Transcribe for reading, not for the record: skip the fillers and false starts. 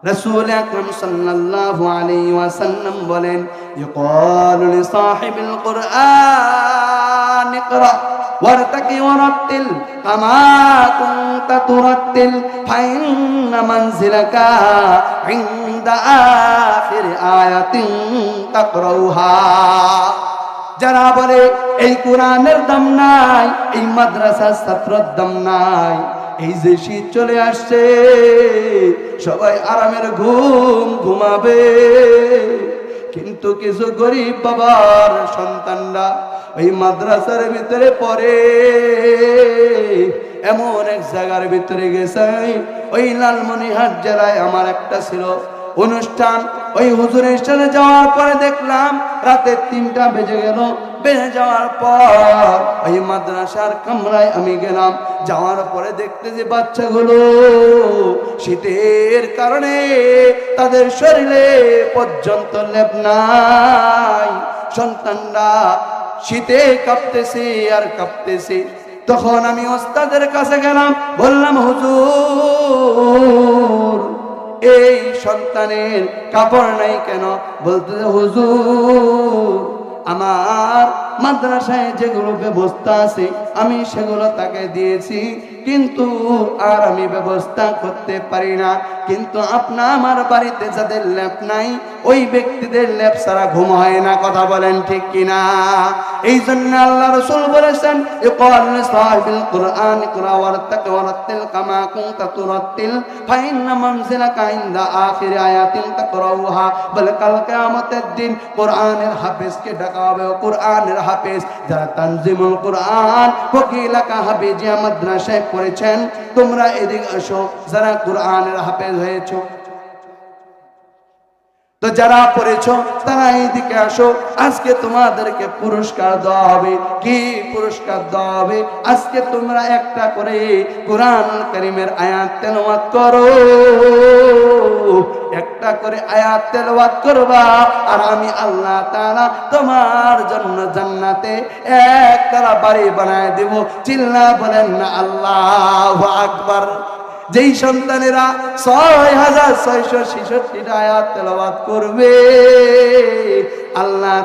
রাসূল আকরাম সাল্লাল্লাহু আলাইহি ওয়াসাল্লাম বলেন, ইকালু লিসাহিবিল কুরআন ইকরা ওয়ারতাকি ওয়ারাত্তিল কামা কুনতা তুরাত্তিল ফাইন্না মানজিলাকা ইনদা আখির আয়াতিন তাকরাউহা। যারা বলে এই কোরআনের দাম নাই, এই মাদ্রাসার ছাত্রের দাম নাই, এই যে শীত চলে আসছে সবাই আরামের ঘুম ঘুমাবে, কিন্তু কিছু গরিব বাবার সন্তানরা ওই মাদ্রাসার ভিতরে পড়ে, এমন এক জায়গার ভিতরে গেছে। ওই লালমনিরহাট জেলায় আমার একটা ছিল অনুষ্ঠান, ওই হুজুরের সাথে যাওয়ার পরে দেখলাম রাতে 3টা বেজে গেল। বেজে যাওয়ার পর ওই মাদ্রাসার কামরায় আমি গেলাম। যাওয়ার পরে দেখতে যে বাচ্চাগুলো শীতের কারণে তাদের শরীরে পর্যন্ত লেপ নাই, সন্তানরা শীতে কাঁপতেছে আর কাঁপতেছে। তখন আমি ওস্তাদের কাছে গেলাম, বললাম হুজুর এই সন্তানের কাপড় নাই কেন? বলতেছে হুজুর আমার মাদ্রাসায় যেগুলো ব্যবস্থা আছে আমি সেগুলো তাকে দিয়েছি, কিন্তু আর আমি ব্যবস্থা করতে পারি না। কিন্তু আমার বাড়িতে যাদের ল্যাপ নাই ওই ব্যক্তিদের ল্যাপ ছাড়া ঘুম হয় না। কথা বলেন ঠিক কিনা? এই জন্য আল্লাহ রাসূল বলেছেন, ইকাল লিসাহিবিল কুরআন ইকরা ওয়ারতাকি ওয়ারাত্তিল কামা কুনতা তুরাত্তিল ফাইন্না মানজিলাকা ইনদা আখির আয়াতিন তাকরাউহা। বলে কাল কিয়ামতের দিন কোরআনের হাফেজকে ডাকা হবে। কোরআনের হাফেজ যারা তানজিমুল কোরআন ফকিলাকা হাফেজিয়া মাদ্রাসায় পড়েছেন, তোমরা এদিকে আসো। যারা কোরআনের হাফেজ হয়েছো, তো যারা পড়েছো তারা এইদিকে আসো। আজকে তোমাদেরকে পুরস্কার দেওয়া হবে। কি পুরস্কার দেওয়া হবে? আজকে তোমরা একটা করে কোরআনুল কারীমের আয়াত তেলাওয়াত করো, একটা করে আয়াত তেলাওয়াত করবা, আর আমি আল্লাহ তাআলা তোমার জন্য জান্নাতে একতলা বাড়ি বানায় দেব। চিল্লা বলেন না আল্লাহু আকবার। যেই সন্তানেরা 6666টা আয়াত তেলাওয়াত করবে, আল্লাহ